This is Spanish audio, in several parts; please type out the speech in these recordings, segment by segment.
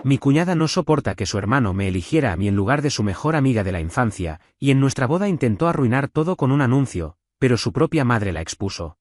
Mi cuñada no soporta que su hermano me eligiera a mí en lugar de su mejor amiga de la infancia, y en nuestra boda intentó arruinar todo con un anuncio, pero su propia madre la expuso.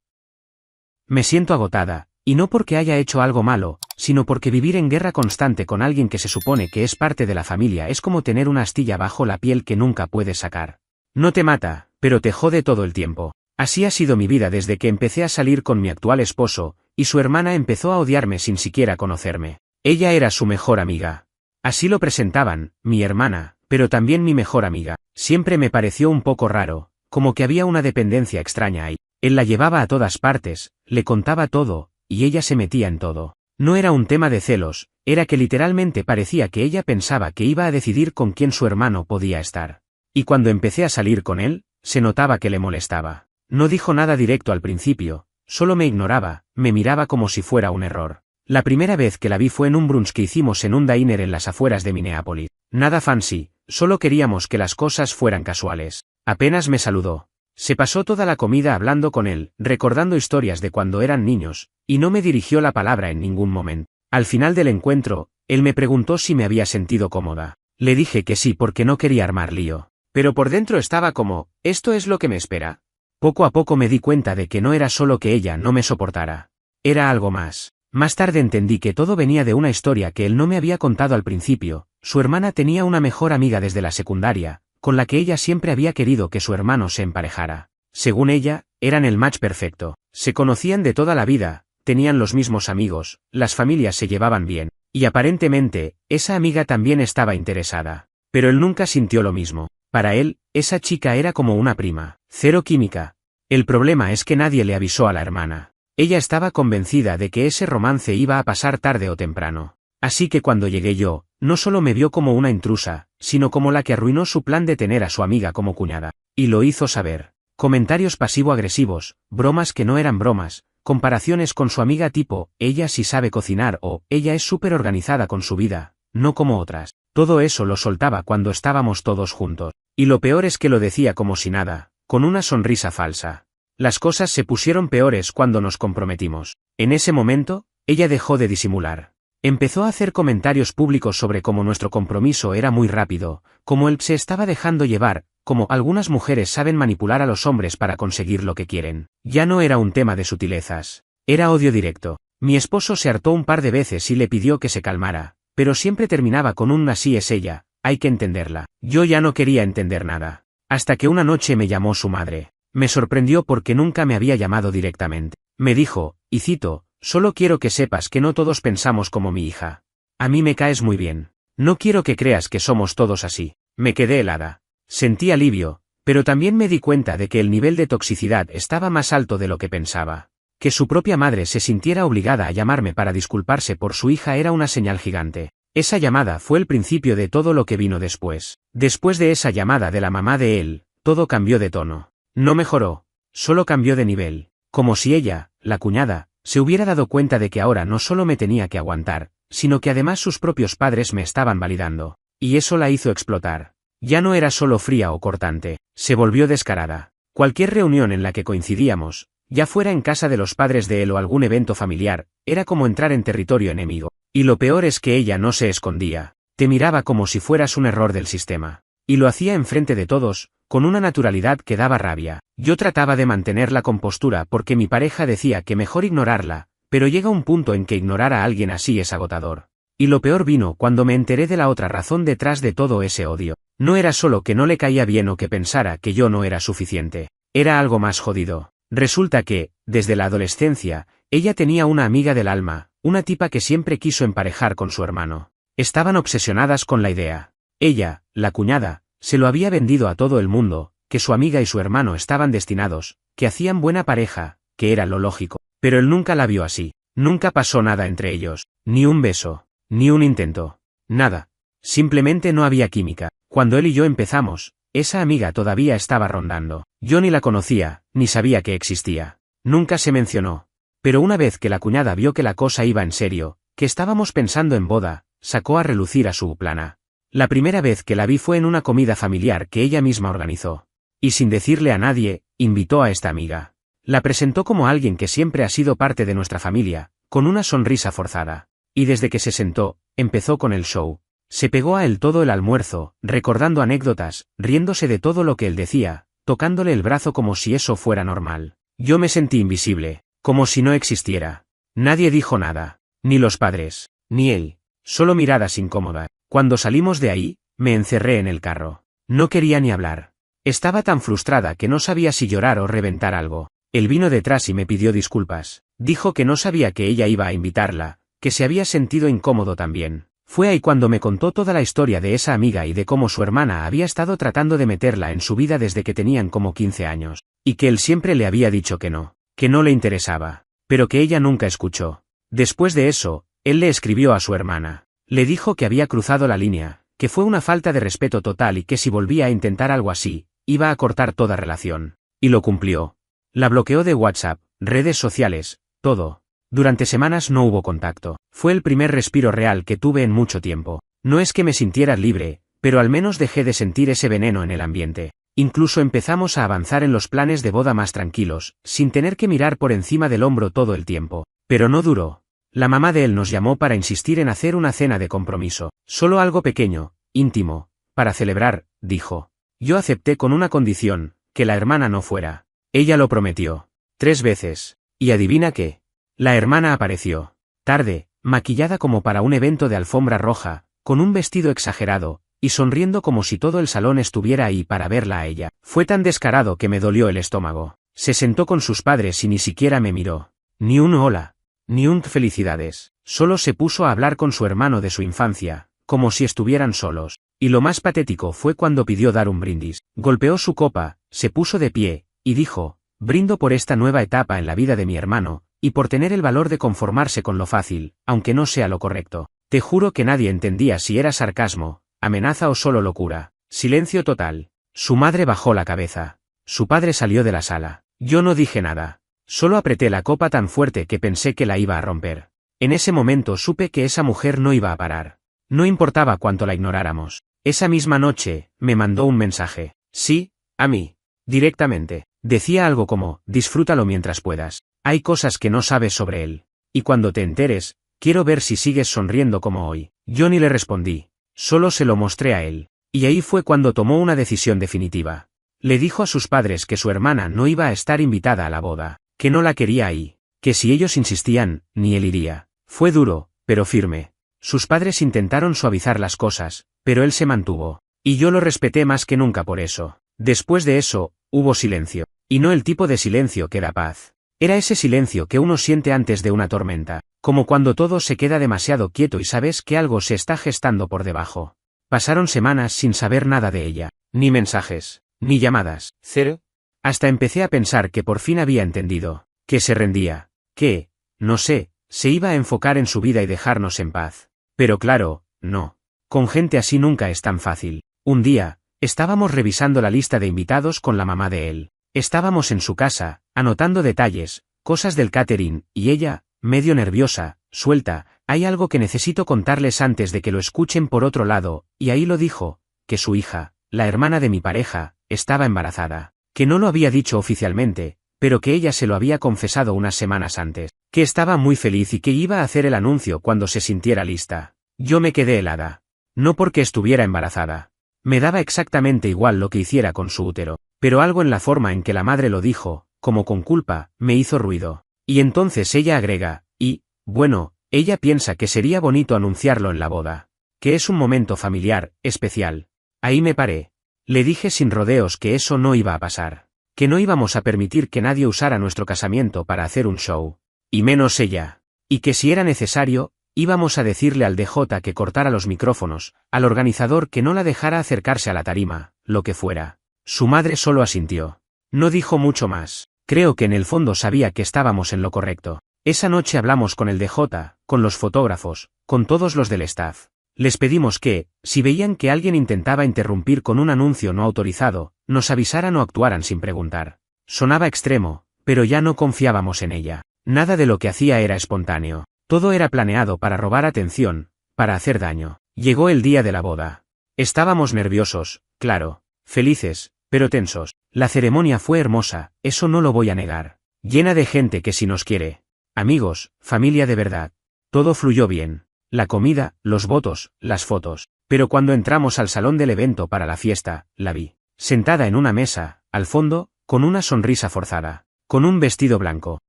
Me siento agotada, y no porque haya hecho algo malo, sino porque vivir en guerra constante con alguien que se supone que es parte de la familia es como tener una astilla bajo la piel que nunca puedes sacar. No te mata, pero te jode todo el tiempo. Así ha sido mi vida desde que empecé a salir con mi actual esposo, y su hermana empezó a odiarme sin siquiera conocerme. Ella era su mejor amiga. Así lo presentaban, mi hermana, pero también mi mejor amiga. Siempre me pareció un poco raro, como que había una dependencia extraña ahí. Él la llevaba a todas partes, le contaba todo, y ella se metía en todo. No era un tema de celos, era que literalmente parecía que ella pensaba que iba a decidir con quién su hermano podía estar. Y cuando empecé a salir con él, se notaba que le molestaba. No dijo nada directo al principio, solo me ignoraba, me miraba como si fuera un error. La primera vez que la vi fue en un brunch que hicimos en un diner en las afueras de Minneapolis. Nada fancy, solo queríamos que las cosas fueran casuales. Apenas me saludó. Se pasó toda la comida hablando con él, recordando historias de cuando eran niños, y no me dirigió la palabra en ningún momento. Al final del encuentro, él me preguntó si me había sentido cómoda. Le dije que sí porque no quería armar lío. Pero por dentro estaba como, ¿esto es lo que me espera? Poco a poco me di cuenta de que no era solo que ella no me soportara. Era algo más. Más tarde entendí que todo venía de una historia que él no me había contado al principio. Su hermana tenía una mejor amiga desde la secundaria, con la que ella siempre había querido que su hermano se emparejara. Según ella, eran el match perfecto. Se conocían de toda la vida, tenían los mismos amigos, las familias se llevaban bien, y aparentemente, esa amiga también estaba interesada. Pero él nunca sintió lo mismo. Para él, esa chica era como una prima. Cero química. El problema es que nadie le avisó a la hermana. Ella estaba convencida de que ese romance iba a pasar tarde o temprano. Así que cuando llegué yo, no solo me vio como una intrusa, sino como la que arruinó su plan de tener a su amiga como cuñada. Y lo hizo saber. Comentarios pasivo-agresivos, bromas que no eran bromas, comparaciones con su amiga tipo, ella sí sabe cocinar o, ella es súper organizada con su vida, no como otras. Todo eso lo soltaba cuando estábamos todos juntos. Y lo peor es que lo decía como si nada, con una sonrisa falsa. Las cosas se pusieron peores cuando nos comprometimos. En ese momento, ella dejó de disimular. Empezó a hacer comentarios públicos sobre cómo nuestro compromiso era muy rápido, cómo él se estaba dejando llevar, cómo algunas mujeres saben manipular a los hombres para conseguir lo que quieren. Ya no era un tema de sutilezas. Era odio directo. Mi esposo se hartó un par de veces y le pidió que se calmara, pero siempre terminaba con un así es ella, hay que entenderla. Yo ya no quería entender nada. Hasta que una noche me llamó su madre. Me sorprendió porque nunca me había llamado directamente. Me dijo, y cito, solo quiero que sepas que no todos pensamos como mi hija. A mí me caes muy bien. No quiero que creas que somos todos así. Me quedé helada. Sentí alivio, pero también me di cuenta de que el nivel de toxicidad estaba más alto de lo que pensaba. Que su propia madre se sintiera obligada a llamarme para disculparse por su hija era una señal gigante. Esa llamada fue el principio de todo lo que vino después. Después de esa llamada de la mamá de él, todo cambió de tono. No mejoró, solo cambió de nivel, como si ella, la cuñada, se hubiera dado cuenta de que ahora no solo me tenía que aguantar, sino que además sus propios padres me estaban validando. Y eso la hizo explotar. Ya no era solo fría o cortante, se volvió descarada. Cualquier reunión en la que coincidíamos, ya fuera en casa de los padres de él o algún evento familiar, era como entrar en territorio enemigo. Y lo peor es que ella no se escondía, te miraba como si fueras un error del sistema. Y lo hacía enfrente de todos, con una naturalidad que daba rabia. Yo trataba de mantener la compostura porque mi pareja decía que mejor ignorarla, pero llega un punto en que ignorar a alguien así es agotador. Y lo peor vino cuando me enteré de la otra razón detrás de todo ese odio. No era solo que no le caía bien o que pensara que yo no era suficiente. Era algo más jodido. Resulta que, desde la adolescencia, ella tenía una amiga del alma, una tipa que siempre quiso emparejar con su hermano. Estaban obsesionadas con la idea. Ella, la cuñada, se lo había vendido a todo el mundo, que su amiga y su hermano estaban destinados, que hacían buena pareja, que era lo lógico. Pero él nunca la vio así. Nunca pasó nada entre ellos. Ni un beso. Ni un intento. Nada. Simplemente no había química. Cuando él y yo empezamos, esa amiga todavía estaba rondando. Yo ni la conocía, ni sabía que existía. Nunca se mencionó. Pero una vez que la cuñada vio que la cosa iba en serio, que estábamos pensando en boda, sacó a relucir a su plana. La primera vez que la vi fue en una comida familiar que ella misma organizó. Y sin decirle a nadie, invitó a esta amiga. La presentó como alguien que siempre ha sido parte de nuestra familia, con una sonrisa forzada. y desde que se sentó, empezó con el show. Se pegó a él todo el almuerzo, recordando anécdotas, riéndose de todo lo que él decía, tocándole el brazo como si eso fuera normal. Yo me sentí invisible, como si no existiera. Nadie dijo nada, ni los padres, ni él, solo miradas incómodas. Cuando salimos de ahí, me encerré en el carro. No quería ni hablar. Estaba tan frustrada que no sabía si llorar o reventar algo. Él vino detrás y me pidió disculpas. Dijo que no sabía que ella iba a invitarla, que se había sentido incómodo también. Fue ahí cuando me contó toda la historia de esa amiga y de cómo su hermana había estado tratando de meterla en su vida desde que tenían como 15 años, y que él siempre le había dicho que no le interesaba, pero que ella nunca escuchó. Después de eso, él le escribió a su hermana. Le dijo que había cruzado la línea, que fue una falta de respeto total y que si volvía a intentar algo así, iba a cortar toda relación. Y lo cumplió. La bloqueó de WhatsApp, redes sociales, todo. Durante semanas no hubo contacto. Fue el primer respiro real que tuve en mucho tiempo. No es que me sintiera libre, pero al menos dejé de sentir ese veneno en el ambiente. Incluso empezamos a avanzar en los planes de boda más tranquilos, sin tener que mirar por encima del hombro todo el tiempo. Pero no duró. La mamá de él nos llamó para insistir en hacer una cena de compromiso. Solo algo pequeño, íntimo, para celebrar, dijo. Yo acepté con una condición, que la hermana no fuera. Ella lo prometió. 3 veces. ¿Y adivina qué? La hermana apareció. Tarde, maquillada como para un evento de alfombra roja, con un vestido exagerado, y sonriendo como si todo el salón estuviera ahí para verla a ella. Fue tan descarado que me dolió el estómago. Se sentó con sus padres y ni siquiera me miró. Ni un hola. Ni un felicidades. Solo se puso a hablar con su hermano de su infancia, como si estuvieran solos. Y lo más patético fue cuando pidió dar un brindis. Golpeó su copa, se puso de pie, y dijo, brindo por esta nueva etapa en la vida de mi hermano, y por tener el valor de conformarse con lo fácil, aunque no sea lo correcto. Te juro que nadie entendía si era sarcasmo, amenaza o solo locura. Silencio total. Su madre bajó la cabeza. Su padre salió de la sala. Yo no dije nada. Solo apreté la copa tan fuerte que pensé que la iba a romper. En ese momento supe que esa mujer no iba a parar. No importaba cuánto la ignoráramos. Esa misma noche, me mandó un mensaje. Sí, a mí. Directamente. Decía algo como, disfrútalo mientras puedas. Hay cosas que no sabes sobre él. Y cuando te enteres, quiero ver si sigues sonriendo como hoy. Yo ni le respondí. Solo se lo mostré a él. Y ahí fue cuando tomó una decisión definitiva. Le dijo a sus padres que su hermana no iba a estar invitada a la boda, que no la quería ahí, que si ellos insistían, ni él iría. Fue duro, pero firme. Sus padres intentaron suavizar las cosas, pero él se mantuvo. Y yo lo respeté más que nunca por eso. Después de eso, hubo silencio. Y no el tipo de silencio que da paz. Era ese silencio que uno siente antes de una tormenta, como cuando todo se queda demasiado quieto y sabes que algo se está gestando por debajo. Pasaron semanas sin saber nada de ella, ni mensajes, ni llamadas. Cero. Hasta empecé a pensar que por fin había entendido, que se rendía, que, no sé, se iba a enfocar en su vida y dejarnos en paz. Pero claro, no. Con gente así nunca es tan fácil. Un día, estábamos revisando la lista de invitados con la mamá de él. Estábamos en su casa, anotando detalles, cosas del catering, y ella, medio nerviosa, suelta, hay algo que necesito contarles antes de que lo escuchen por otro lado, y ahí lo dijo, que su hija, la hermana de mi pareja, estaba embarazada, que no lo había dicho oficialmente, pero que ella se lo había confesado unas semanas antes, que estaba muy feliz y que iba a hacer el anuncio cuando se sintiera lista. Yo me quedé helada. No porque estuviera embarazada. Me daba exactamente igual lo que hiciera con su útero, pero algo en la forma en que la madre lo dijo, como con culpa, me hizo ruido. Y entonces ella agrega, y, bueno, ella piensa que sería bonito anunciarlo en la boda. Que es un momento familiar, especial. Ahí me paré. Le dije sin rodeos que eso no iba a pasar. Que no íbamos a permitir que nadie usara nuestro casamiento para hacer un show. Y menos ella. Y que si era necesario, íbamos a decirle al DJ que cortara los micrófonos, al organizador que no la dejara acercarse a la tarima, lo que fuera. Su madre solo asintió. No dijo mucho más. Creo que en el fondo sabía que estábamos en lo correcto. Esa noche hablamos con el DJ, con los fotógrafos, con todos los del staff. Les pedimos que, si veían que alguien intentaba interrumpir con un anuncio no autorizado, nos avisaran o actuaran sin preguntar. Sonaba extremo, pero ya no confiábamos en ella. Nada de lo que hacía era espontáneo. Todo era planeado para robar atención, para hacer daño. Llegó el día de la boda. Estábamos nerviosos, claro, felices, pero tensos. La ceremonia fue hermosa, eso no lo voy a negar. Llena de gente que sí nos quiere. Amigos, familia de verdad. Todo fluyó bien. la comida, los votos, las fotos. Pero cuando entramos al salón del evento para la fiesta, la vi, sentada en una mesa, al fondo, con una sonrisa forzada, con un vestido blanco,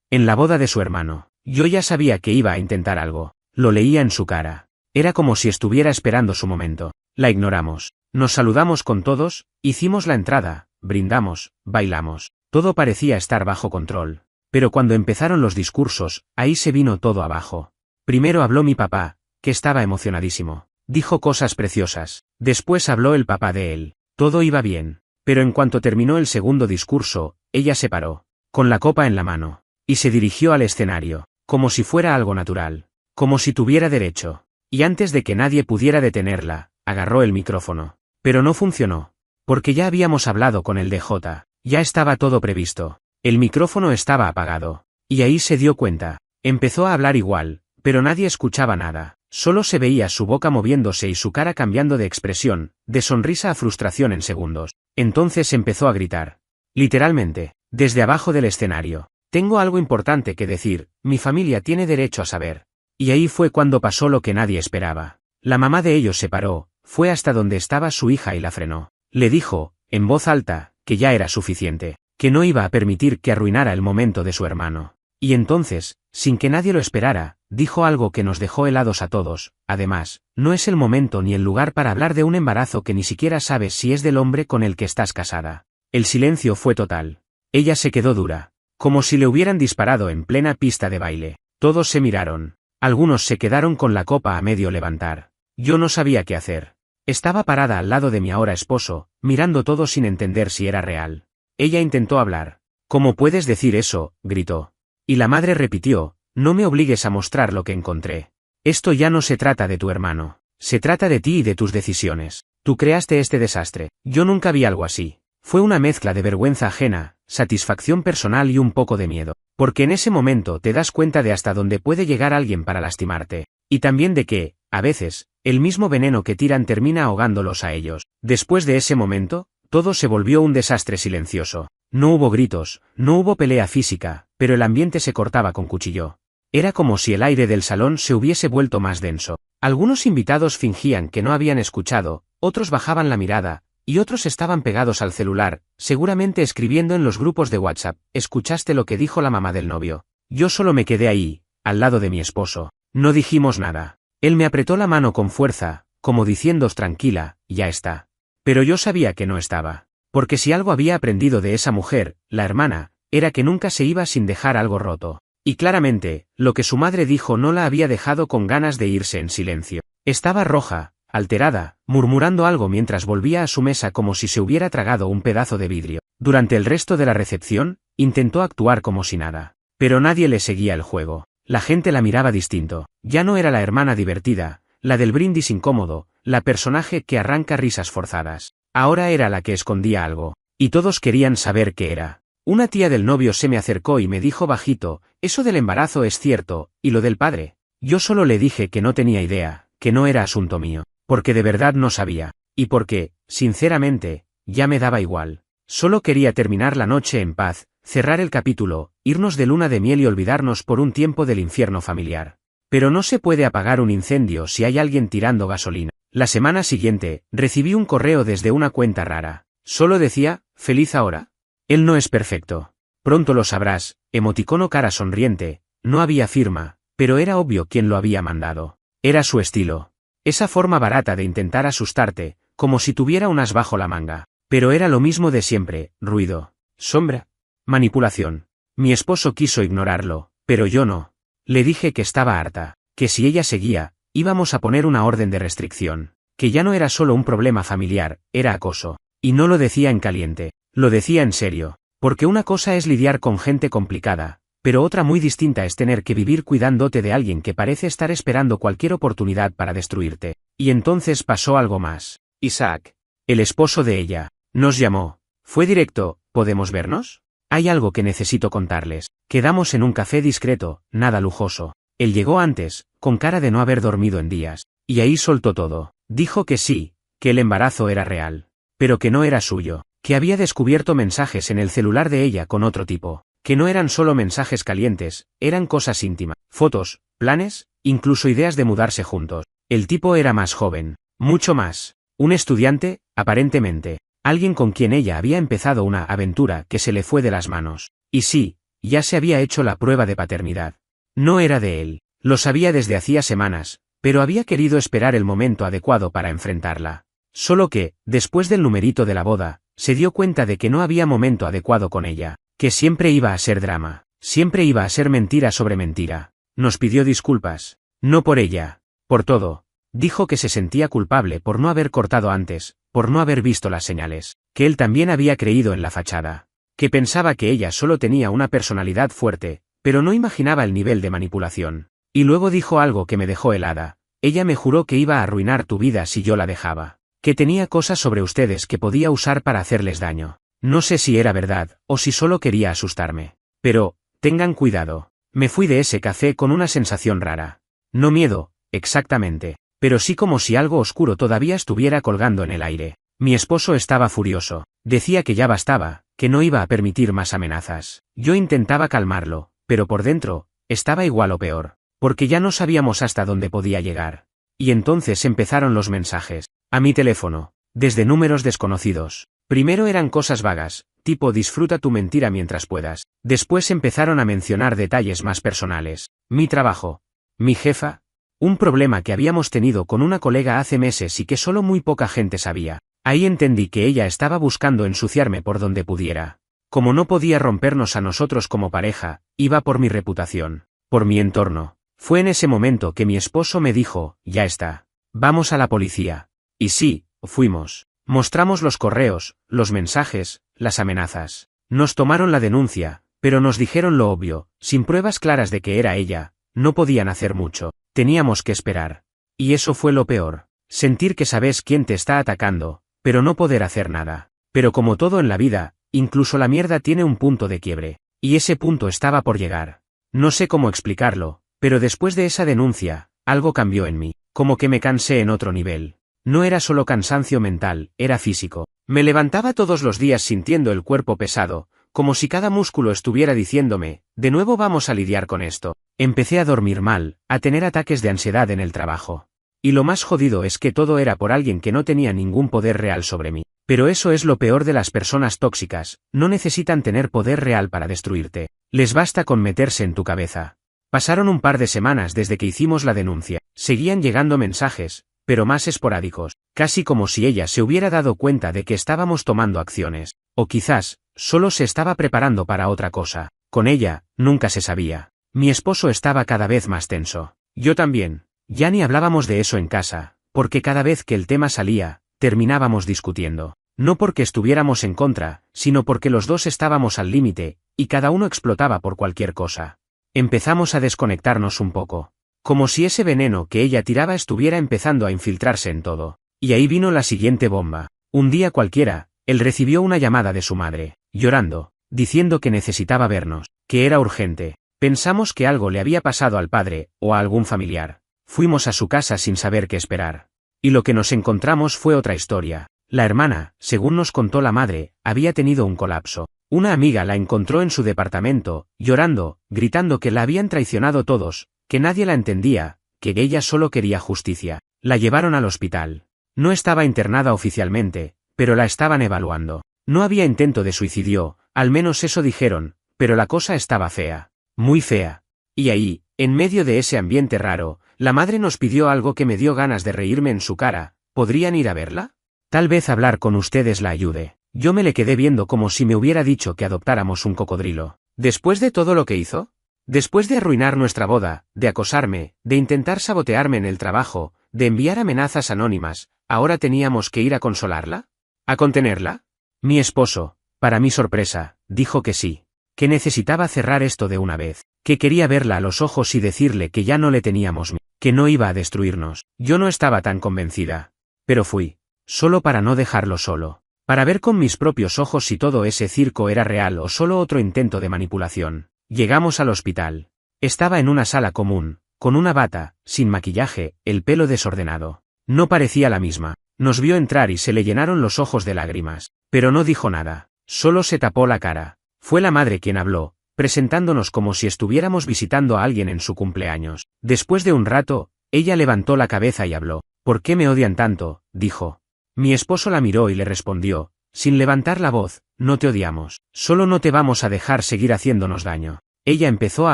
en la boda de su hermano. Yo ya sabía que iba a intentar algo, lo leía en su cara. Era como si estuviera esperando su momento. La ignoramos. Nos saludamos con todos, hicimos la entrada, brindamos, bailamos. Todo parecía estar bajo control. Pero cuando empezaron los discursos, ahí se vino todo abajo. Primero habló mi papá, que estaba emocionadísimo. Dijo cosas preciosas. Después habló el papá de él. Todo iba bien. Pero en cuanto terminó el segundo discurso, ella se paró, con la copa en la mano, y se dirigió al escenario, como si fuera algo natural, como si tuviera derecho. Y antes de que nadie pudiera detenerla, agarró el micrófono. Pero no funcionó. Porque ya habíamos hablado con el DJ, ya estaba todo previsto. El micrófono estaba apagado. Y ahí se dio cuenta. Empezó a hablar igual, pero nadie escuchaba nada. Solo se veía su boca moviéndose y su cara cambiando de expresión, de sonrisa a frustración en segundos. Entonces empezó a gritar. Literalmente, desde abajo del escenario. Tengo algo importante que decir, mi familia tiene derecho a saber. Y ahí fue cuando pasó lo que nadie esperaba. La mamá de ellos se paró, fue hasta donde estaba su hija y la frenó. Le dijo, en voz alta, que ya era suficiente, que no iba a permitir que arruinara el momento de su hermano. Y entonces, sin que nadie lo esperara, dijo algo que nos dejó helados a todos. Además, no es el momento ni el lugar para hablar de un embarazo que ni siquiera sabes si es del hombre con el que estás casada. El silencio fue total. Ella se quedó dura, como si le hubieran disparado en plena pista de baile. Todos se miraron. Algunos se quedaron con la copa a medio levantar. Yo no sabía qué hacer. Estaba parada al lado de mi ahora esposo, mirando todo sin entender si era real. Ella intentó hablar. ¿Cómo puedes decir eso?, gritó. Y la madre repitió, no me obligues a mostrar lo que encontré. Esto ya no se trata de tu hermano. Se trata de ti y de tus decisiones. Tú creaste este desastre. Yo nunca vi algo así. Fue una mezcla de vergüenza ajena, satisfacción personal y un poco de miedo. Porque en ese momento te das cuenta de hasta dónde puede llegar alguien para lastimarte. Y también de que, a veces, el mismo veneno que tiran termina ahogándolos a ellos. Después de ese momento, todo se volvió un desastre silencioso. No hubo gritos, no hubo pelea física, pero el ambiente se cortaba con cuchillo. Era como si el aire del salón se hubiese vuelto más denso. Algunos invitados fingían que no habían escuchado, otros bajaban la mirada, y otros estaban pegados al celular, seguramente escribiendo en los grupos de WhatsApp. ¿Escuchaste lo que dijo la mamá del novio? Yo solo me quedé ahí, al lado de mi esposo. No dijimos nada. Él me apretó la mano con fuerza, como diciéndos tranquila, ya está. Pero yo sabía que no estaba. Porque si algo había aprendido de esa mujer, la hermana, era que nunca se iba sin dejar algo roto. Y claramente, lo que su madre dijo no la había dejado con ganas de irse en silencio. Estaba roja, alterada, murmurando algo mientras volvía a su mesa como si se hubiera tragado un pedazo de vidrio. Durante el resto de la recepción, intentó actuar como si nada. Pero nadie le seguía el juego. La gente la miraba distinto. Ya no era la hermana divertida, la del brindis incómodo, la personaje que arranca risas forzadas. Ahora era la que escondía algo. Y todos querían saber qué era. Una tía del novio se me acercó y me dijo bajito, eso del embarazo es cierto, ¿y lo del padre? Yo solo le dije que no tenía idea, que no era asunto mío, porque de verdad no sabía, y porque, sinceramente, ya me daba igual. Solo quería terminar la noche en paz, cerrar el capítulo, irnos de luna de miel y olvidarnos por un tiempo del infierno familiar. Pero no se puede apagar un incendio si hay alguien tirando gasolina. La semana siguiente, recibí un correo desde una cuenta rara. Solo decía, feliz ahora. Él no es perfecto. Pronto lo sabrás, emoticono cara sonriente, no había firma, pero era obvio quién lo había mandado. Era su estilo. Esa forma barata de intentar asustarte, como si tuviera un as bajo la manga. Pero era lo mismo de siempre, ruido, sombra, manipulación. Mi esposo quiso ignorarlo, pero yo no. Le dije que estaba harta, que si ella seguía, íbamos a poner una orden de restricción, que ya no era solo un problema familiar, era acoso. Y no lo decía en caliente, lo decía en serio, porque una cosa es lidiar con gente complicada, pero otra muy distinta es tener que vivir cuidándote de alguien que parece estar esperando cualquier oportunidad para destruirte. Y entonces pasó algo más. Isaac, el esposo de ella, nos llamó. Fue directo, ¿podemos vernos? Hay algo que necesito contarles. Quedamos en un café discreto, nada lujoso. Él llegó antes, con cara de no haber dormido en días, y ahí soltó todo. Dijo que sí, que el embarazo era real, pero que no era suyo, que había descubierto mensajes en el celular de ella con otro tipo, que no eran solo mensajes calientes, eran cosas íntimas, fotos, planes, incluso ideas de mudarse juntos. El tipo era más joven, mucho más. Un estudiante, aparentemente. Alguien con quien ella había empezado una aventura que se le fue de las manos. Y sí, ya se había hecho la prueba de paternidad. No era de él. Lo sabía desde hacía semanas, pero había querido esperar el momento adecuado para enfrentarla. Solo que, después del numerito de la boda, se dio cuenta de que no había momento adecuado con ella, que siempre iba a ser drama, siempre iba a ser mentira sobre mentira. Nos pidió disculpas. No por ella, por todo. Dijo que se sentía culpable por no haber cortado antes, por no haber visto las señales, que él también había creído en la fachada, que pensaba que ella solo tenía una personalidad fuerte, pero no imaginaba el nivel de manipulación. Y luego dijo algo que me dejó helada. Ella me juró que iba a arruinar tu vida si yo la dejaba, que tenía cosas sobre ustedes que podía usar para hacerles daño. No sé si era verdad, o si solo quería asustarme. Pero, tengan cuidado. Me fui de ese café con una sensación rara. No miedo, exactamente, pero sí como si algo oscuro todavía estuviera colgando en el aire. Mi esposo estaba furioso. Decía que ya bastaba, que no iba a permitir más amenazas. Yo intentaba calmarlo, pero por dentro, estaba igual o peor, porque ya no sabíamos hasta dónde podía llegar. Y entonces empezaron los mensajes. A mi teléfono, desde números desconocidos. Primero eran cosas vagas, tipo disfruta tu mentira mientras puedas. Después empezaron a mencionar detalles más personales. Mi trabajo. Mi jefa. Un problema que habíamos tenido con una colega hace meses y que solo muy poca gente sabía. Ahí entendí que ella estaba buscando ensuciarme por donde pudiera. Como no podía rompernos a nosotros como pareja, iba por mi reputación, por mi entorno. Fue en ese momento que mi esposo me dijo, ya está. Vamos a la policía. Y sí, fuimos. Mostramos los correos, los mensajes, las amenazas. Nos tomaron la denuncia, pero nos dijeron lo obvio, sin pruebas claras de que era ella, no podían hacer mucho. Teníamos que esperar. Y eso fue lo peor. Sentir que sabes quién te está atacando, pero no poder hacer nada. Pero como todo en la vida, incluso la mierda tiene un punto de quiebre. Y ese punto estaba por llegar. No sé cómo explicarlo, pero después de esa denuncia, algo cambió en mí. Como que me cansé en otro nivel. No era solo cansancio mental, era físico. Me levantaba todos los días sintiendo el cuerpo pesado, como si cada músculo estuviera diciéndome, de nuevo vamos a lidiar con esto. Empecé a dormir mal, a tener ataques de ansiedad en el trabajo. Y lo más jodido es que todo era por alguien que no tenía ningún poder real sobre mí. Pero eso es lo peor de las personas tóxicas, no necesitan tener poder real para destruirte. Les basta con meterse en tu cabeza. Pasaron un par de semanas desde que hicimos la denuncia. Seguían llegando mensajes, pero más esporádicos, casi como si ella se hubiera dado cuenta de que estábamos tomando acciones. O quizás, solo se estaba preparando para otra cosa. Con ella, nunca se sabía. Mi esposo estaba cada vez más tenso. Yo también. Ya ni hablábamos de eso en casa, porque cada vez que el tema salía, terminábamos discutiendo. No porque estuviéramos en contra, sino porque los dos estábamos al límite, y cada uno explotaba por cualquier cosa. Empezamos a desconectarnos un poco. Como si ese veneno que ella tiraba estuviera empezando a infiltrarse en todo. Y ahí vino la siguiente bomba. Un día cualquiera, él recibió una llamada de su madre, llorando, diciendo que necesitaba vernos, que era urgente. Pensamos que algo le había pasado al padre, o a algún familiar. Fuimos a su casa sin saber qué esperar. Y lo que nos encontramos fue otra historia. La hermana, según nos contó la madre, había tenido un colapso. Una amiga la encontró en su departamento, llorando, gritando que la habían traicionado todos, que nadie la entendía, que ella solo quería justicia. La llevaron al hospital. No estaba internada oficialmente, pero la estaban evaluando. No había intento de suicidio, al menos eso dijeron, pero la cosa estaba fea. Muy fea. Y ahí, en medio de ese ambiente raro, la madre nos pidió algo que me dio ganas de reírme en su cara. ¿Podrían ir a verla? Tal vez hablar con ustedes la ayude. Yo me le quedé viendo como si me hubiera dicho que adoptáramos un cocodrilo. ¿Después de todo lo que hizo? Después de arruinar nuestra boda, de acosarme, de intentar sabotearme en el trabajo, de enviar amenazas anónimas, ¿ahora teníamos que ir a consolarla? ¿A contenerla? Mi esposo, para mi sorpresa, dijo que sí. Que necesitaba cerrar esto de una vez. Que quería verla a los ojos y decirle que ya no le teníamos miedo. Que no iba a destruirnos. Yo no estaba tan convencida. Pero fui. Solo para no dejarlo solo. Para ver con mis propios ojos si todo ese circo era real o solo otro intento de manipulación. Llegamos al hospital. Estaba en una sala común, con una bata, sin maquillaje, el pelo desordenado. No parecía la misma. Nos vio entrar y se le llenaron los ojos de lágrimas. Pero no dijo nada. Solo se tapó la cara. Fue la madre quien habló, presentándonos como si estuviéramos visitando a alguien en su cumpleaños. Después de un rato, ella levantó la cabeza y habló. ¿Por qué me odian tanto?, dijo. Mi esposo la miró y le respondió, sin levantar la voz, no te odiamos, solo no te vamos a dejar seguir haciéndonos daño. Ella empezó a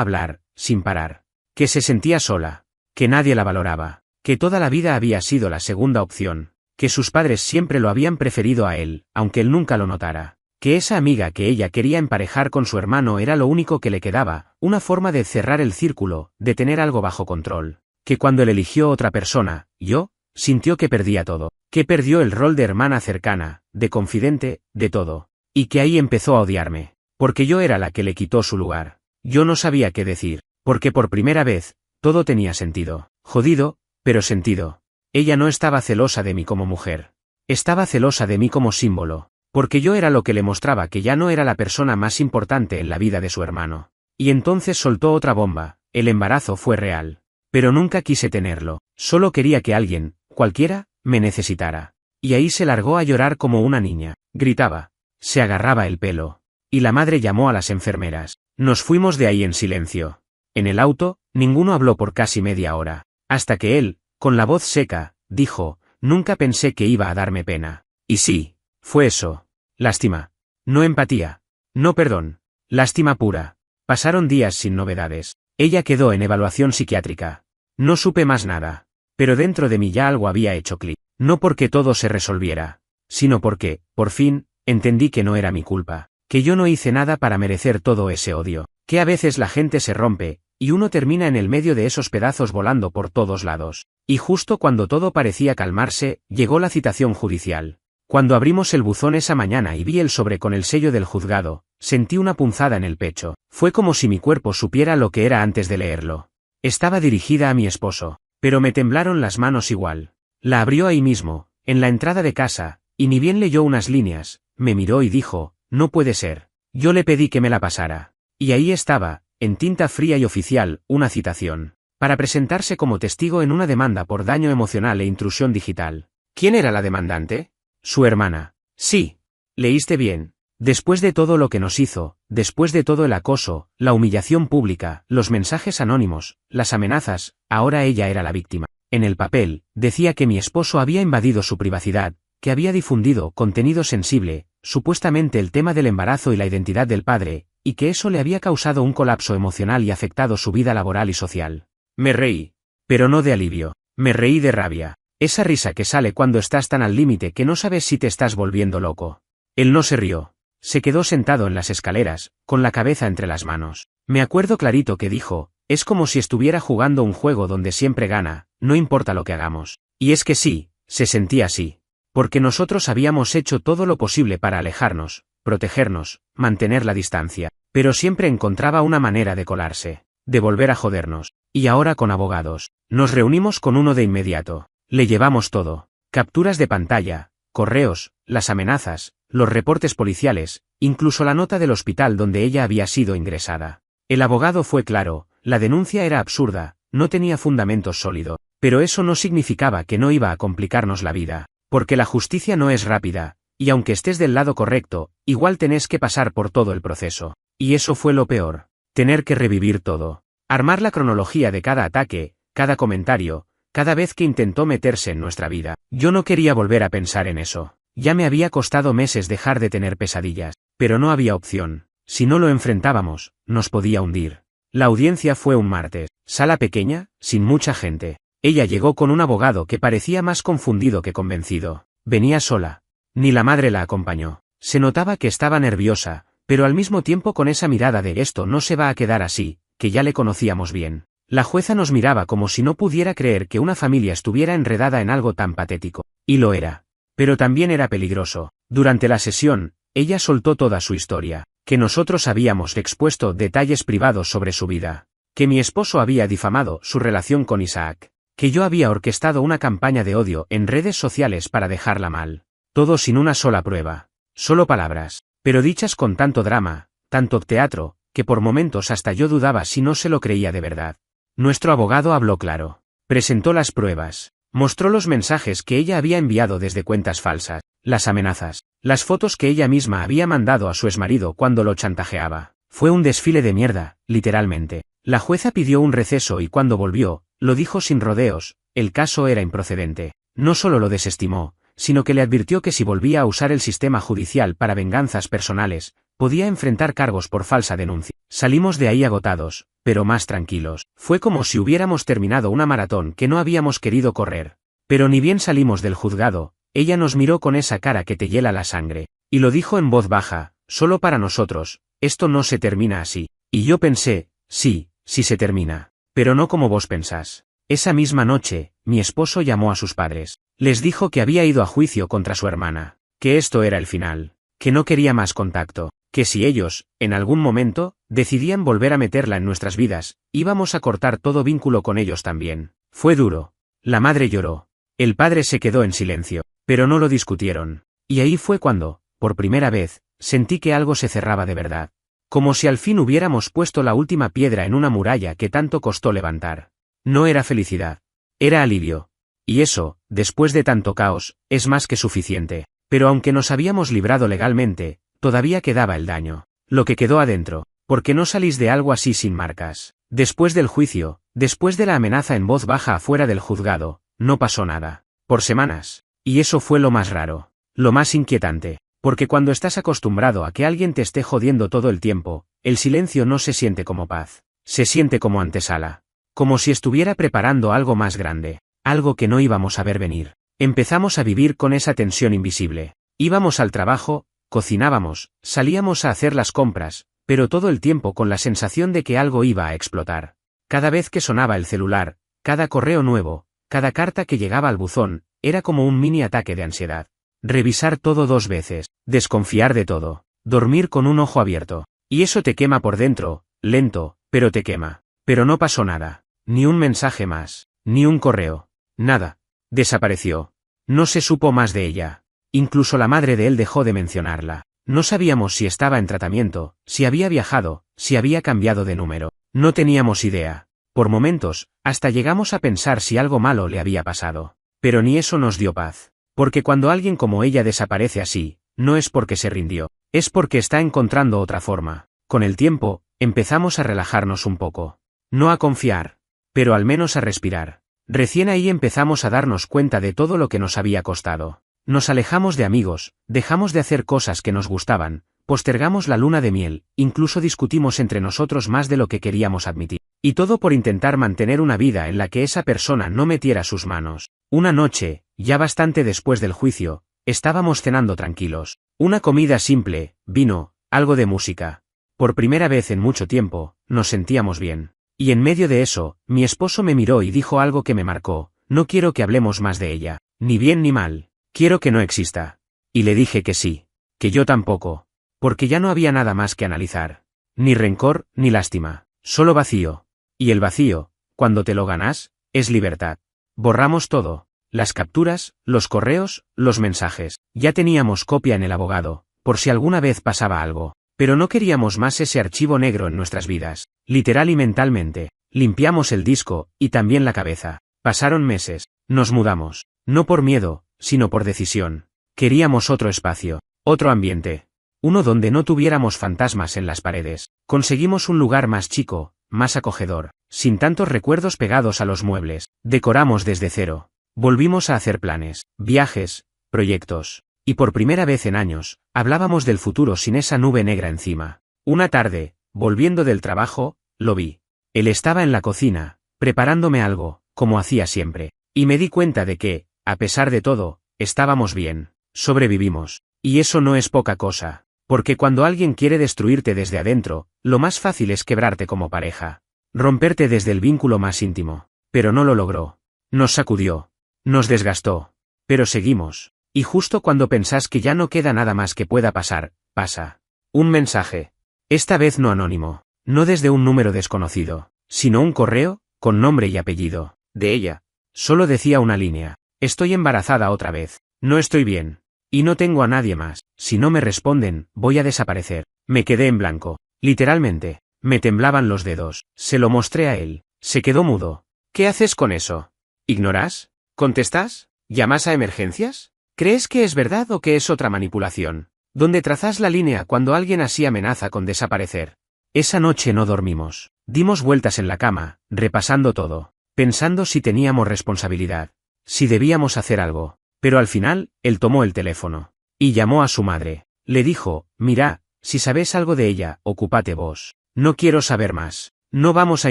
hablar, sin parar. Que se sentía sola, que nadie la valoraba, que toda la vida había sido la segunda opción, que sus padres siempre lo habían preferido a él, aunque él nunca lo notara, que esa amiga que ella quería emparejar con su hermano era lo único que le quedaba, una forma de cerrar el círculo, de tener algo bajo control, que cuando él eligió otra persona, yo, sintió que perdía todo, que perdió el rol de hermana cercana, de confidente, de todo, y que ahí empezó a odiarme, porque yo era la que le quitó su lugar. Yo no sabía qué decir, porque por primera vez, todo tenía sentido, jodido, pero sentido. Ella no estaba celosa de mí como mujer, estaba celosa de mí como símbolo, porque yo era lo que le mostraba que ya no era la persona más importante en la vida de su hermano. Y entonces soltó otra bomba, el embarazo fue real, pero nunca quise tenerlo, solo quería que alguien, cualquiera, me necesitara. Y ahí se largó a llorar como una niña, gritaba, se agarraba el pelo. Y la madre llamó a las enfermeras. Nos fuimos de ahí en silencio. En el auto, ninguno habló por casi media hora, hasta que él, con la voz seca, dijo, nunca pensé que iba a darme pena. Y sí, fue eso. Lástima. No empatía. No perdón. Lástima pura. Pasaron días sin novedades. Ella quedó en evaluación psiquiátrica. No supe más nada. Pero dentro de mí ya algo había hecho clic. No porque todo se resolviera, sino porque, por fin, entendí que no era mi culpa, que yo no hice nada para merecer todo ese odio, que a veces la gente se rompe, y uno termina en el medio de esos pedazos volando por todos lados. Y justo cuando todo parecía calmarse, llegó la citación judicial. Cuando abrimos el buzón esa mañana y vi el sobre con el sello del juzgado, sentí una punzada en el pecho. Fue como si mi cuerpo supiera lo que era antes de leerlo. Estaba dirigida a mi esposo, pero me temblaron las manos igual. La abrió ahí mismo, en la entrada de casa, y ni bien leyó unas líneas, me miró y dijo, no puede ser. Yo le pedí que me la pasara. Y ahí estaba, en tinta fría y oficial, una citación, para presentarse como testigo en una demanda por daño emocional e intrusión digital. ¿Quién era la demandante? Su hermana. Sí. Leíste bien. Después de todo lo que nos hizo, después de todo el acoso, la humillación pública, los mensajes anónimos, las amenazas, ahora ella era la víctima. En el papel, decía que mi esposo había invadido su privacidad, que había difundido contenido sensible, supuestamente el tema del embarazo y la identidad del padre, y que eso le había causado un colapso emocional y afectado su vida laboral y social. Me reí. Pero no de alivio. Me reí de rabia. Esa risa que sale cuando estás tan al límite que no sabes si te estás volviendo loco. Él no se rió. Se quedó sentado en las escaleras, con la cabeza entre las manos. Me acuerdo clarito que dijo, es como si estuviera jugando un juego donde siempre gana, no importa lo que hagamos. Y es que sí, se sentía así. Porque nosotros habíamos hecho todo lo posible para alejarnos, protegernos, mantener la distancia, pero siempre encontraba una manera de colarse, de volver a jodernos. Y ahora con abogados, nos reunimos con uno de inmediato, le llevamos todo, capturas de pantalla, correos, las amenazas, los reportes policiales, incluso la nota del hospital donde ella había sido ingresada. El abogado fue claro, la denuncia era absurda, no tenía fundamentos sólidos, pero eso no significaba que no iba a complicarnos la vida, porque la justicia no es rápida, y aunque estés del lado correcto, igual tenés que pasar por todo el proceso. Y eso fue lo peor, tener que revivir todo, armar la cronología de cada ataque, cada comentario, cada vez que intentó meterse en nuestra vida. Yo no quería volver a pensar en eso. Ya me había costado meses dejar de tener pesadillas, pero no había opción. Si no lo enfrentábamos, nos podía hundir. La audiencia fue un martes, sala pequeña, sin mucha gente. Ella llegó con un abogado que parecía más confundido que convencido. Venía sola. Ni la madre la acompañó. Se notaba que estaba nerviosa, pero al mismo tiempo con esa mirada de esto no se va a quedar así, que ya le conocíamos bien. La jueza nos miraba como si no pudiera creer que una familia estuviera enredada en algo tan patético. Y lo era. Pero también era peligroso. Durante la sesión, ella soltó toda su historia, que nosotros habíamos expuesto detalles privados sobre su vida, que mi esposo había difamado su relación con Isaac, que yo había orquestado una campaña de odio en redes sociales para dejarla mal. Todo sin una sola prueba. Solo palabras, pero dichas con tanto drama, tanto teatro, que por momentos hasta yo dudaba si no se lo creía de verdad. Nuestro abogado habló claro. Presentó las pruebas. Mostró los mensajes que ella había enviado desde cuentas falsas, las amenazas, las fotos que ella misma había mandado a su exmarido cuando lo chantajeaba. Fue un desfile de mierda, literalmente. La jueza pidió un receso y cuando volvió, lo dijo sin rodeos, el caso era improcedente. No solo lo desestimó, sino que le advirtió que si volvía a usar el sistema judicial para venganzas personales, podía enfrentar cargos por falsa denuncia. Salimos de ahí agotados, pero más tranquilos. Fue como si hubiéramos terminado una maratón que no habíamos querido correr. Pero ni bien salimos del juzgado, ella nos miró con esa cara que te hiela la sangre, y lo dijo en voz baja, solo para nosotros, esto no se termina así. Y yo pensé, sí se termina, pero no como vos pensás. Esa misma noche, mi esposo llamó a sus padres. Les dijo que había ido a juicio contra su hermana, que esto era el final, que no quería más contacto, que si ellos, en algún momento, decidían volver a meterla en nuestras vidas, íbamos a cortar todo vínculo con ellos también. Fue duro. La madre lloró. El padre se quedó en silencio, pero no lo discutieron. Y ahí fue cuando, por primera vez, sentí que algo se cerraba de verdad. Como si al fin hubiéramos puesto la última piedra en una muralla que tanto costó levantar. No era felicidad. Era alivio. Y eso, después de tanto caos, es más que suficiente. Pero aunque nos habíamos librado legalmente, todavía quedaba el daño. Lo que quedó adentro. ¿Por qué no salís de algo así sin marcas? Después del juicio, después de la amenaza en voz baja afuera del juzgado, no pasó nada. Por semanas. Y eso fue lo más raro. Lo más inquietante. Porque cuando estás acostumbrado a que alguien te esté jodiendo todo el tiempo, el silencio no se siente como paz. Se siente como antesala. Como si estuviera preparando algo más grande. Algo que no íbamos a ver venir. Empezamos a vivir con esa tensión invisible. Íbamos al trabajo, cocinábamos, salíamos a hacer las compras, pero todo el tiempo con la sensación de que algo iba a explotar. Cada vez que sonaba el celular, cada correo nuevo, cada carta que llegaba al buzón, era como un mini ataque de ansiedad. Revisar todo 2 veces, desconfiar de todo, dormir con un ojo abierto. Y eso te quema por dentro, lento, pero te quema. Pero no pasó nada. Ni un mensaje más, ni un correo. Nada. Desapareció. No se supo más de ella. Incluso la madre de él dejó de mencionarla. No sabíamos si estaba en tratamiento, si había viajado, si había cambiado de número. No teníamos idea. Por momentos, hasta llegamos a pensar si algo malo le había pasado. Pero ni eso nos dio paz. Porque cuando alguien como ella desaparece así, no es porque se rindió, es porque está encontrando otra forma. Con el tiempo, empezamos a relajarnos un poco. No a confiar, pero al menos a respirar. Recién ahí empezamos a darnos cuenta de todo lo que nos había costado. Nos alejamos de amigos, dejamos de hacer cosas que nos gustaban, postergamos la luna de miel, incluso discutimos entre nosotros más de lo que queríamos admitir. Y todo por intentar mantener una vida en la que esa persona no metiera sus manos. Una noche, ya bastante después del juicio, estábamos cenando tranquilos. Una comida simple, vino, algo de música. Por primera vez en mucho tiempo, nos sentíamos bien. Y en medio de eso, mi esposo me miró y dijo algo que me marcó: no quiero que hablemos más de ella, ni bien ni mal, quiero que no exista. Y le dije que sí, que yo tampoco, porque ya no había nada más que analizar. Ni rencor, ni lástima, solo vacío. Y el vacío, cuando te lo ganas, es libertad. Borramos todo, las capturas, los correos, los mensajes. Ya teníamos copia en el abogado, por si alguna vez pasaba algo. Pero no queríamos más ese archivo negro en nuestras vidas, literal y mentalmente. Limpiamos el disco, y también la cabeza. Pasaron meses, nos mudamos, no por miedo, sino por decisión. Queríamos otro espacio, otro ambiente. Uno donde no tuviéramos fantasmas en las paredes. Conseguimos un lugar más chico, más acogedor, sin tantos recuerdos pegados a los muebles. Decoramos desde cero. Volvimos a hacer planes, viajes, proyectos. Y por primera vez en años, hablábamos del futuro sin esa nube negra encima. Una tarde, volviendo del trabajo, lo vi. Él estaba en la cocina, preparándome algo, como hacía siempre. Y me di cuenta de que, a pesar de todo, estábamos bien. Sobrevivimos. Y eso no es poca cosa. Porque cuando alguien quiere destruirte desde adentro, lo más fácil es quebrarte como pareja. Romperte desde el vínculo más íntimo. Pero no lo logró. Nos sacudió. Nos desgastó. Pero seguimos. Y justo cuando pensás que ya no queda nada más que pueda pasar, pasa. Un mensaje. Esta vez no anónimo. No desde un número desconocido, sino un correo, con nombre y apellido, de ella. Solo decía una línea. Estoy embarazada otra vez. No estoy bien. Y no tengo a nadie más. Si no me responden, voy a desaparecer. Me quedé en blanco. Literalmente. Me temblaban los dedos. Se lo mostré a él. Se quedó mudo. ¿Qué haces con eso? ¿Ignorás? ¿Contestás? ¿Llamas a emergencias? ¿Crees que es verdad o que es otra manipulación? ¿Dónde trazas la línea cuando alguien así amenaza con desaparecer? Esa noche no dormimos. Dimos vueltas en la cama, repasando todo, pensando si teníamos responsabilidad, si debíamos hacer algo. Pero al final, él tomó el teléfono y llamó a su madre. Le dijo, mira, si sabes algo de ella, ocúpate vos. No quiero saber más. No vamos a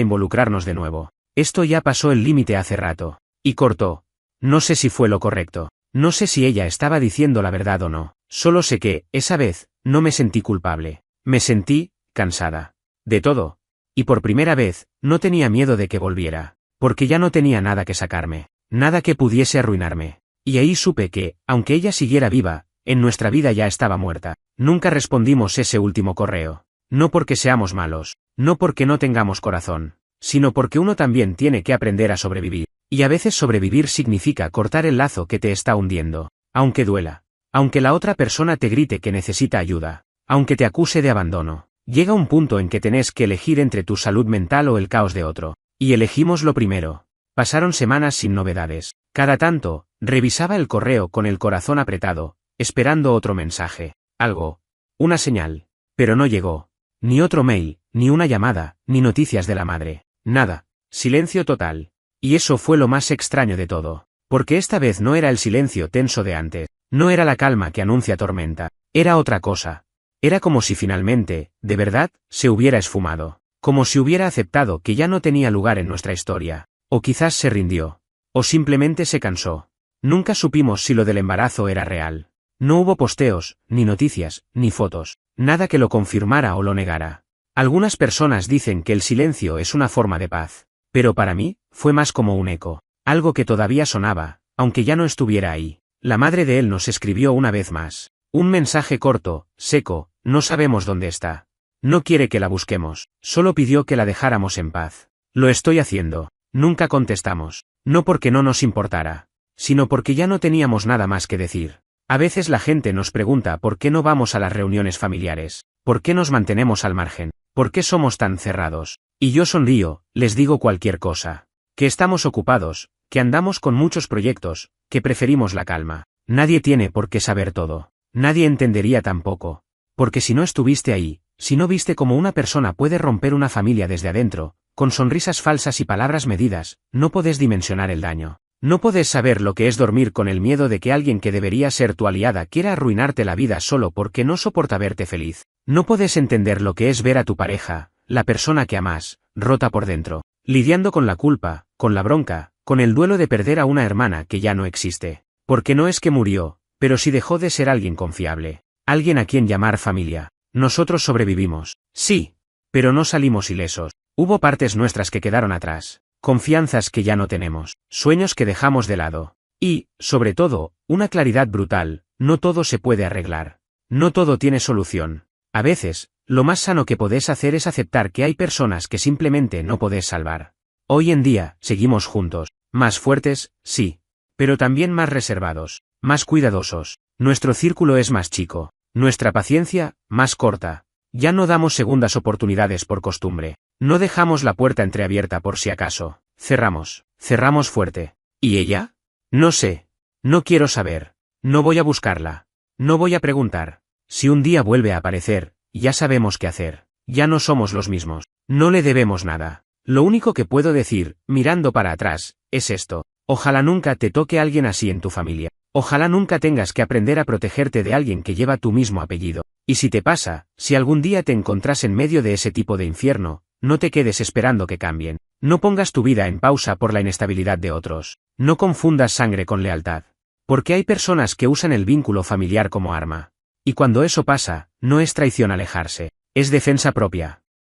involucrarnos de nuevo. Esto ya pasó el límite hace rato. Y cortó. No sé si fue lo correcto. No sé si ella estaba diciendo la verdad o no. Solo sé que, esa vez, no me sentí culpable. Me sentí, cansada. De todo. Y por primera vez, no tenía miedo de que volviera. Porque ya no tenía nada que sacarme. Nada que pudiese arruinarme. Y ahí supe que, aunque ella siguiera viva, en nuestra vida ya estaba muerta. Nunca respondimos ese último correo. No porque seamos malos. No porque no tengamos corazón. Sino porque uno también tiene que aprender a sobrevivir. Y a veces sobrevivir significa cortar el lazo que te está hundiendo. Aunque duela. Aunque la otra persona te grite que necesita ayuda. Aunque te acuse de abandono. Llega un punto en que tenés que elegir entre tu salud mental o el caos de otro. Y elegimos lo primero. Pasaron semanas sin novedades. Cada tanto, revisaba el correo con el corazón apretado, esperando otro mensaje. Algo. Una señal. Pero no llegó. Ni otro mail, ni una llamada, ni noticias de la madre. Nada. Silencio total. Y eso fue lo más extraño de todo. Porque esta vez no era el silencio tenso de antes. No era la calma que anuncia tormenta. Era otra cosa. Era como si finalmente, de verdad, se hubiera esfumado. Como si hubiera aceptado que ya no tenía lugar en nuestra historia. O quizás se rindió. O simplemente se cansó. Nunca supimos si lo del embarazo era real. No hubo posteos, ni noticias, ni fotos. Nada que lo confirmara o lo negara. Algunas personas dicen que el silencio es una forma de paz. Pero para mí, fue más como un eco. Algo que todavía sonaba, aunque ya no estuviera ahí. La madre de él nos escribió una vez más. Un mensaje corto, seco, no sabemos dónde está. No quiere que la busquemos, solo pidió que la dejáramos en paz. Lo estoy haciendo. Nunca contestamos. No porque no nos importara, sino porque ya no teníamos nada más que decir. A veces la gente nos pregunta por qué no vamos a las reuniones familiares, por qué nos mantenemos al margen, por qué somos tan cerrados. Y yo sonrío, les digo cualquier cosa. Que estamos ocupados, que andamos con muchos proyectos, que preferimos la calma. Nadie tiene por qué saber todo. Nadie entendería tampoco. Porque si no estuviste ahí, si no viste cómo una persona puede romper una familia desde adentro, con sonrisas falsas y palabras medidas, no podés dimensionar el daño. No podés saber lo que es dormir con el miedo de que alguien que debería ser tu aliada quiera arruinarte la vida solo porque no soporta verte feliz. No podés entender lo que es ver a tu pareja, la persona que amás, rota por dentro, lidiando con la culpa, con la bronca, con el duelo de perder a una hermana que ya no existe. Porque no es que murió, pero sí dejó de ser alguien confiable, alguien a quien llamar familia. Nosotros sobrevivimos, sí, pero no salimos ilesos. Hubo partes nuestras que quedaron atrás, confianzas que ya no tenemos, sueños que dejamos de lado. Y, sobre todo, una claridad brutal, no todo se puede arreglar. No todo tiene solución. A veces, lo más sano que podés hacer es aceptar que hay personas que simplemente no podés salvar. Hoy en día, seguimos juntos, más fuertes, sí, pero también más reservados, más cuidadosos. Nuestro círculo es más chico, nuestra paciencia, más corta. Ya no damos segundas oportunidades por costumbre. No dejamos la puerta entreabierta por si acaso. Cerramos fuerte. ¿Y ella? No sé. No quiero saber. No voy a buscarla. No voy a preguntar. Si un día vuelve a aparecer, ya sabemos qué hacer. Ya no somos los mismos. No le debemos nada. Lo único que puedo decir, mirando para atrás, es esto. Ojalá nunca te toque alguien así en tu familia. Ojalá nunca tengas que aprender a protegerte de alguien que lleva tu mismo apellido. Y si te pasa, si algún día te encontrás en medio de ese tipo de infierno, no te quedes esperando que cambien. No pongas tu vida en pausa por la inestabilidad de otros. No confundas sangre con lealtad. Porque hay personas que usan el vínculo familiar como arma. Y cuando eso pasa, no es traición alejarse, es defensa propia.